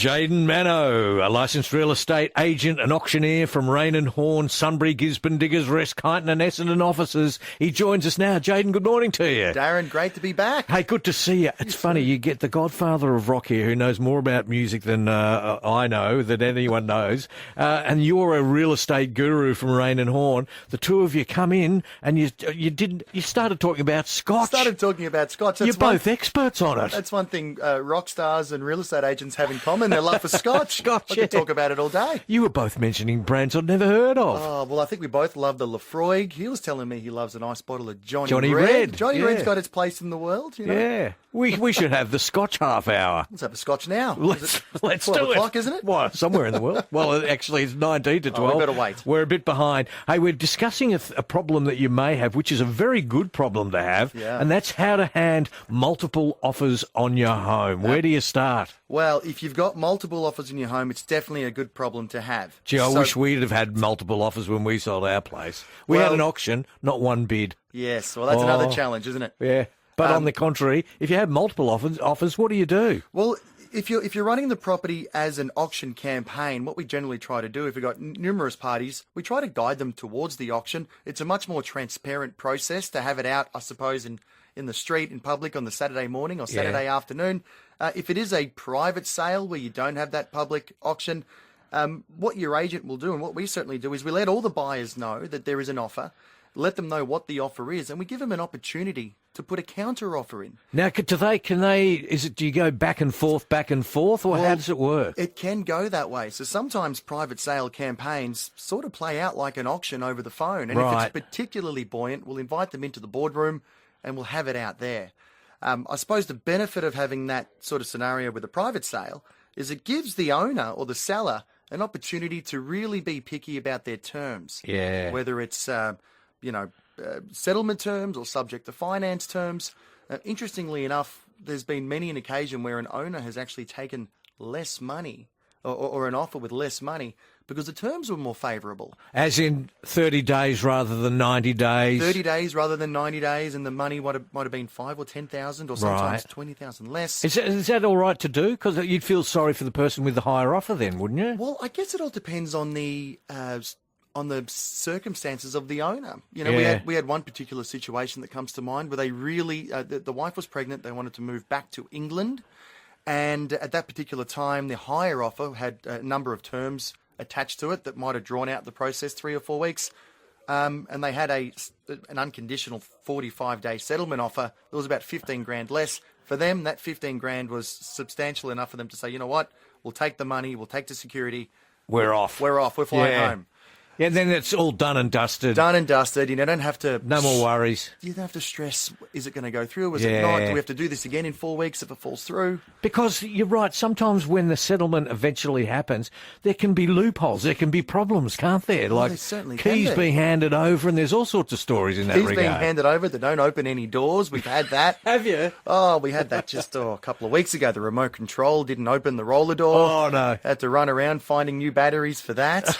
Jaden Mano, a licensed real estate agent and auctioneer from Rain and Horn, Sunbury, Gisborne, Diggers Rest, Kyneton and Essendon offices. He joins us now. Jaden, good morning to you. Darren, great to be back. Hey, good to see you. It's funny, you get the godfather of rock here who knows more about music than I know, that anyone knows, and you're a real estate guru from Rain and Horn. The two of you come in and you started talking about Scotch. You're both experts on it. That's one thing rock stars and real estate agents have in common. Their love for Scotch. I could talk about it all day. You were both mentioning brands I'd never heard of. Oh, well, I think we both love the Lafroig. He was telling me he loves a nice bottle of Johnny Red. Johnny Red's got its place in the world, you know. Yeah. We should have the Scotch half hour. Let's have a Scotch now. Let's 12 do it. o'clock, isn't it? Well, somewhere in the world. Well, actually, it's 19 to 12. We better wait. We're a bit behind. Hey, we're discussing a problem that you may have, which is a very good problem to have, and that's how to hand multiple offers on your home. Where do you start? Well, if you've got multiple offers in your home, it's definitely a good problem to have. Gee, I wish we'd have had multiple offers when we sold our place. We had an auction, not one bid. Yes, well, that's another challenge, isn't it? Yeah. But on the contrary, if you have multiple offers, what do you do? Well, if you're running the property as an auction campaign, what we generally try to do, if we've got numerous parties, we try to guide them towards the auction. It's a much more transparent process to have it out, I suppose, in the street, in public, on the Saturday morning or Saturday afternoon. If it is a private sale where you don't have that public auction, what your agent will do, and what we certainly do, is we let all the buyers know that there is an offer, let them know what the offer is, and we give them an opportunity to put a counter offer in. Now, do you go back and forth, or how does it work? It can go that way. So sometimes private sale campaigns sort of play out like an auction over the phone. And if it's particularly buoyant, we'll invite them into the boardroom and we'll have it out there. I suppose the benefit of having that sort of scenario with a private sale is it gives the owner or the seller an opportunity to really be picky about their terms. Yeah. Whether it's, settlement terms or subject to finance terms. Interestingly enough, there's been many an occasion where an owner has actually taken less money or an offer with less money because the terms were more favourable. As in 30 days rather than 90 days? 30 days rather than 90 days, and the money might have been 5,000 or 10,000 or sometimes 20,000 less. Is that all right to do? Because you'd feel sorry for the person with the higher offer then, wouldn't you? Well, I guess it all depends on the circumstances of the owner. You know, we had one particular situation that comes to mind where they really, the wife was pregnant, they wanted to move back to England, and at that particular time, the higher offer had a number of terms attached to it that might have drawn out the process 3 or 4 weeks, and they had an unconditional 45-day settlement offer that was about 15 grand less. For them, that 15 grand was substantial enough for them to say, you know what, we'll take the money, we'll take the security. We're off. We're flying home. Yeah, then it's all done and dusted. Done and dusted. You don't have to... No more worries. You don't have to stress, is it going to go through? Is it not? Do we have to do this again in 4 weeks if it falls through? Because you're right, sometimes when the settlement eventually happens, there can be loopholes, there can be problems, can't there? Like certainly keys being handed over, and there's all sorts of stories in that regard. Keys being handed over that don't open any doors. We've had that. Have you? Oh, we had that just a couple of weeks ago. The remote control didn't open the roller door. Oh, no. Had to run around finding new batteries for that.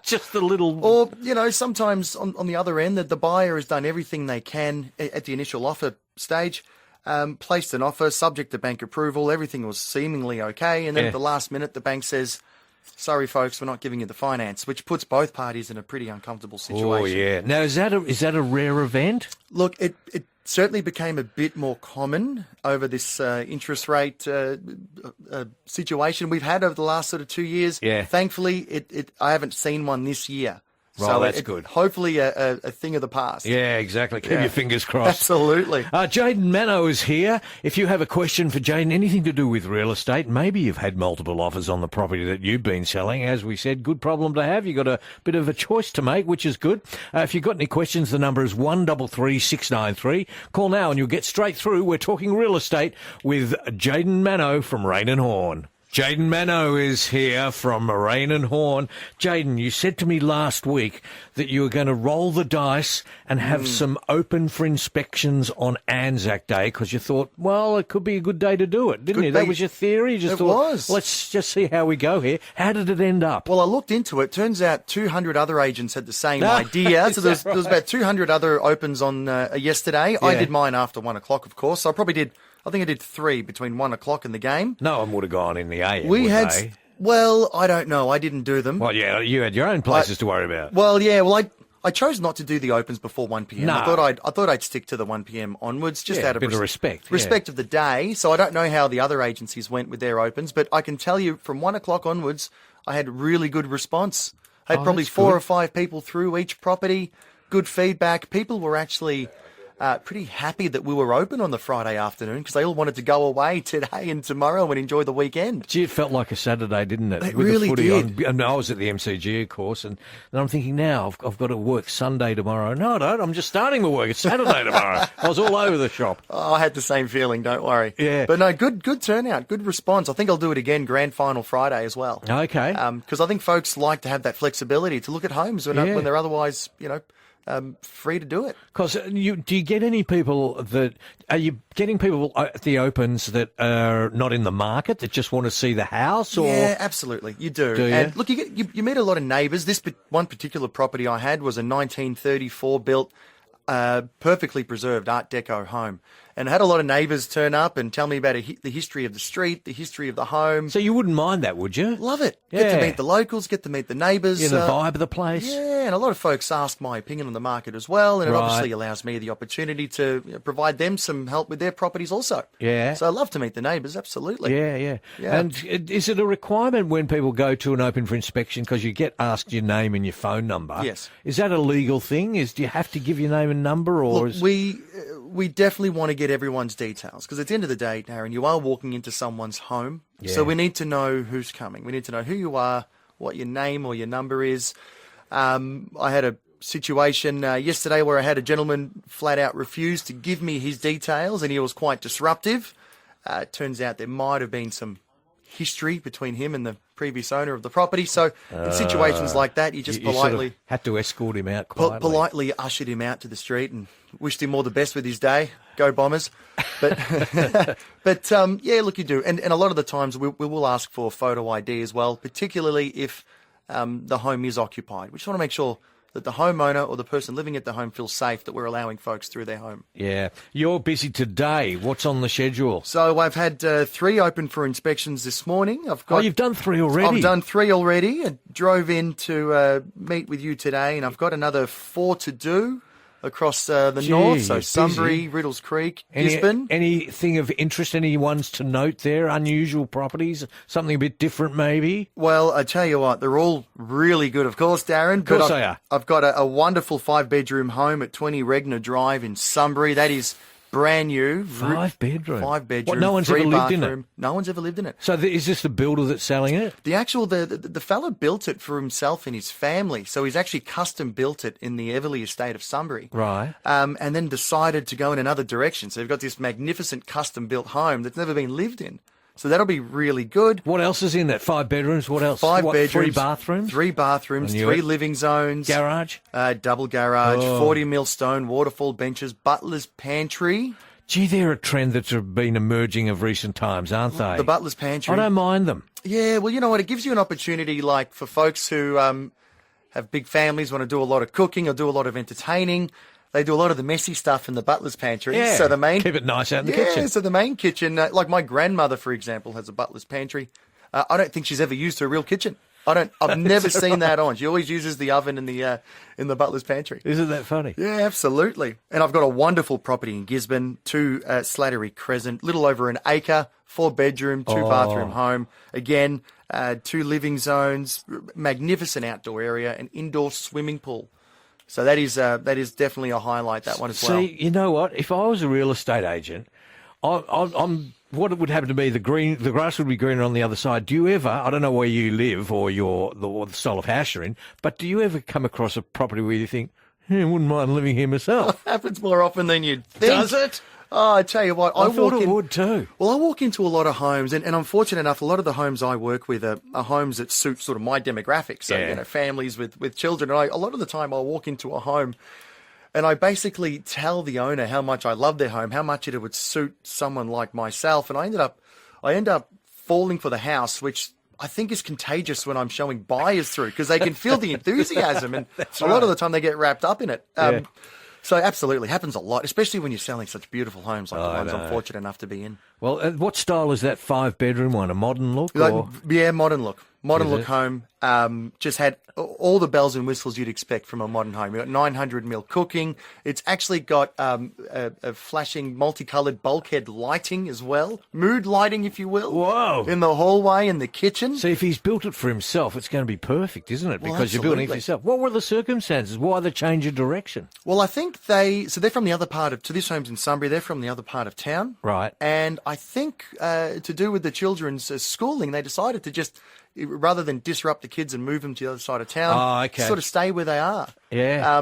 Just the little... Or, sometimes on the other end, that the buyer has done everything they can at the initial offer stage, placed an offer, subject to bank approval, everything was seemingly okay, and then at the last minute, the bank says, sorry, folks, we're not giving you the finance, which puts both parties in a pretty uncomfortable situation. Oh, yeah. Now, is that a rare event? Look, it certainly became a bit more common over this interest rate situation we've had over the last sort of 2 years. Yeah. Thankfully, I haven't seen one this year. Right, so that's good. Hopefully a thing of the past. Yeah, exactly. Keep your fingers crossed. Absolutely. Jaden Mano is here. If you have a question for Jaden, anything to do with real estate, maybe you've had multiple offers on the property that you've been selling. As we said, good problem to have. You've got a bit of a choice to make, which is good. If you've got any questions, the number is 133 693. Call now and you'll get straight through. We're talking real estate with Jaden Mano from Rain and Horn. Jaden Mano is here from Rain and Horn. Jaden, you said to me last week that you were going to roll the dice and have some open for inspections on Anzac Day because you thought, well, it could be a good day to do it, didn't you? That was your theory? You just thought, was. Let's just see how we go here. How did it end up? Well, I looked into it. Turns out 200 other agents had the same idea. So there was about 200 other opens on yesterday. Yeah. I did mine after 1 o'clock, of course. So I probably did I think I did 3 between 1 o'clock and the game. No one would have gone in the AM. We would had, they? well, I don't know. I didn't do them. Well, yeah, you had your own places to worry about. Well, yeah. Well, I chose not to do the opens before 1 p.m. No. I thought I'd stick to the 1 p.m. onwards, just Yeah, out of a bit of respect. Yeah. respect of the day. So I don't know how the other agencies went with their opens, but I can tell you from 1 o'clock onwards, I had really good response. I had probably that's 4 good. or 5 people through each property. Good feedback. People were actually pretty happy that we were open on the Friday afternoon because they all wanted to go away today and tomorrow and enjoy the weekend. Gee, it felt like a Saturday, didn't it? It With really the footy did. on. And I was at the MCG, of course, and I'm thinking now I've got to work Sunday tomorrow. No, I don't. I'm just starting my work. It's Saturday tomorrow. I was all over the shop. Oh, I had the same feeling, don't worry. Yeah. But no, good turnout, good response. I think I'll do it again grand final Friday as well. Okay. Because I think folks like to have that flexibility to look at homes when Yeah. they're otherwise, free to do it. Because do you get any people are you getting people at the opens that are not in the market that just want to see the house? Or Yeah, absolutely. You do. Do you? And look, you meet a lot of neighbours. This one particular property I had was a 1934 built, perfectly preserved Art Deco home. And I had a lot of neighbours turn up and tell me about the history of the street, the history of the home. So you wouldn't mind that, would you? Love it. Get Yeah. to meet the locals, get to meet the neighbours. Yeah, the vibe of the place. Yeah, and a lot of folks ask my opinion on the market as well, and it Right. obviously allows me the opportunity to provide them some help with their properties also. Yeah. So I love to meet the neighbours, absolutely. Yeah. Yeah. And is it a requirement when people go to an open for inspection because you get asked your name and your phone number? Yes. Is that a legal thing? Do you have to give your name and number, or Look, is we definitely want to get everyone's details because at the end of the day, Darren, you are walking into someone's home, so Yeah. we need to know who's coming. We need to know who you are, what your name or your number is. I had a situation yesterday where I had a gentleman flat out refuse to give me his details, and he was quite disruptive. It turns out there might have been some history between him and the previous owner of the property. So in situations like that, you just you sort of politely had to escort him out quietly? politely ushered him out to the street and wished him all the best with his day. Go Bombers! But yeah, look, you do, and a lot of the times we will ask for photo ID as well, particularly if the home is occupied. We just want to make sure that the homeowner or the person living at the home feels safe that we're allowing folks through their home. Yeah. You're busy today. What's on the schedule? So I've had 3 open for inspections this morning. You've done 3 already. I've done 3 already. I drove in to meet with you today, and I've got another 4 to do across the north. So you're Sunbury, busy. Riddles Creek, Gisborne. Anything of interest? Any ones to note there? Unusual properties? Something a bit different, maybe? Well, I tell you what, they're all really good, of course, Darren. Of course they are. I've got a wonderful 5-bedroom home at 20 Regner Drive in Sunbury. That is brand new. 5 bedroom. 5 bedroom. What, no one's ever 3 lived in it? bathroom. No one's ever lived in it. So is this the builder that's selling it? The fella built it for himself and his family, so he's actually custom built it in the Everleigh estate of Sunbury. Right. And then decided to go in another direction. So they've got this magnificent custom built home that's never been lived in. So that'll be really good. What else is in that? 5 bedrooms? What else? 5 bedrooms, 3 bathrooms? 3 bathrooms, I knew 3 it. living zones, Garage? double garage, Oh. 40 mil stone waterfall benches, butler's pantry. Gee, they're a trend that's been emerging of recent times, aren't they? The butler's pantry. I don't mind them. Yeah, well, you know what? It gives you an opportunity, like for folks who have big families, want to do a lot of cooking or do a lot of entertaining. They do a lot of the messy stuff in the butler's pantry. Yeah, So the main keep it nice out in the yeah, kitchen. so the main kitchen, like my grandmother, for example, has a butler's pantry. I don't think she's ever used her real kitchen. I've never seen that on. She always uses the oven in the butler's pantry. Isn't that funny? Yeah, absolutely. And I've got a wonderful property in Gisborne, 2 Slattery Crescent, little over an acre, 4-bedroom, 2-bathroom home. Again, 2 living zones, magnificent outdoor area, an indoor swimming pool. So that is definitely a highlight, that one as well. See, you know what? If I was a real estate agent, I'm what would happen to me, the grass would be greener on the other side. Do you ever, I don't know where you live or the style of house you're in, but do you ever come across a property where you think, I wouldn't mind living here myself? Happens more often than you'd think. Does it? Oh, I tell you what, I thought it would too. Well, I walk into a lot of homes, and I'm fortunate enough, a lot of the homes I work with are homes that suit sort of my demographic. So, Yeah. families with children. And a lot of the time I'll walk into a home and I basically tell the owner how much I love their home, how much it would suit someone like myself. And I end up falling for the house, which I think is contagious when I'm showing buyers through because they can feel the enthusiasm. And a lot of the time they get wrapped up in it. Yeah. So absolutely, happens a lot, especially when you're selling such beautiful homes like the ones I'm know. fortunate enough to be in. Well, what style is that 5-bedroom one? A modern look? Or? Yeah, modern look. Modern Is look it? home. Just had all the bells and whistles you'd expect from a modern home. You've got 900 mil cooking. It's actually got a flashing multicolored bulkhead lighting as well. Mood lighting, if you will. Whoa. In the hallway and the kitchen. See, if he's built it for himself, it's going to be perfect, isn't it? Well, Because you're building it for absolutely. yourself. What were the circumstances? Why the change of direction? Well, I think they're from the other part of, to this home's in Sunbury, they're from the other part of town. Right. And I think to do with the children's schooling, they decided to just, rather than disrupt the kids and move them to the other side of town, Oh, okay. sort of stay where they are. Yeah.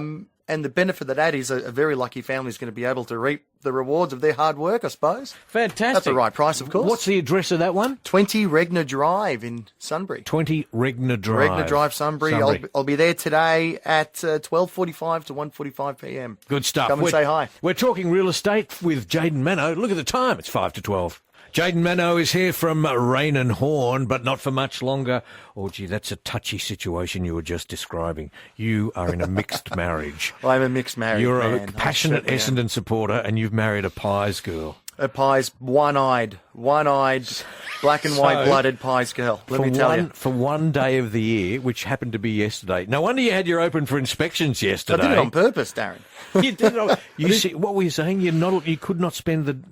And the benefit of that is a very lucky family is going to be able to reap the rewards of their hard work, I suppose. Fantastic. That's the right price, of course. What's the address of that one? 20 Regna Drive in Sunbury. 20 Regna Drive. Regna Drive, Sunbury. I'll be there today at 12:45 to 1:45 p.m. Good stuff. Come and say hi. We're talking real estate with Jayden Mano. Look at the time. It's 5 to 12. Jayden Mano is here from Rain and Horn, but not for much longer. Oh, gee, that's a touchy situation you were just describing. You are in a mixed marriage. I'm a mixed married You're man. a passionate I certainly am. Essendon supporter, and you've married a Pies girl. A Pies, one-eyed, black and white blooded Pies girl. Let me tell you. For one day of the year, which happened to be yesterday. No wonder you had your open for inspections I yesterday. did it on purpose, Darren. You did it on, you see, what were you saying? You could not spend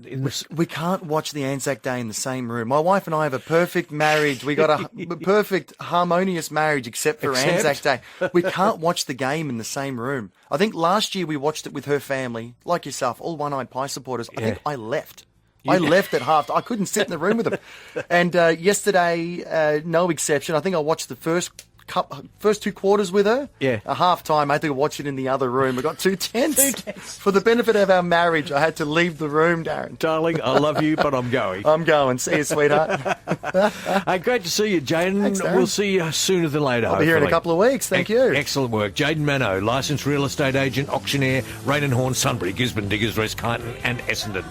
We can't watch the Anzac Day in the same room. My wife and I have a perfect marriage. We got a perfect, harmonious marriage except for Except? Anzac Day. We can't watch the game in the same room. I think last year we watched it with her family, like yourself, all one-eyed Pie supporters. I think I left. I left at half. I couldn't sit in the room with them. And yesterday, no exception. I think I watched the first 2 quarters with her. Yeah. A half time, I had to watch it in the other room. We got 2 tents. For the benefit of our marriage, I had to leave the room, Darren. Darling, I love you, but I'm going. I'm going. See you, sweetheart. Great to see you, Jayden. Thanks, Darren. We'll see you sooner than later. I'll be here in a hopefully. couple of weeks. Thank you. Excellent work. Jayden Mano, licensed real estate agent, auctioneer, Rain and Horn, Sunbury, Gisborne, Diggers, West Kyneton and Essendon.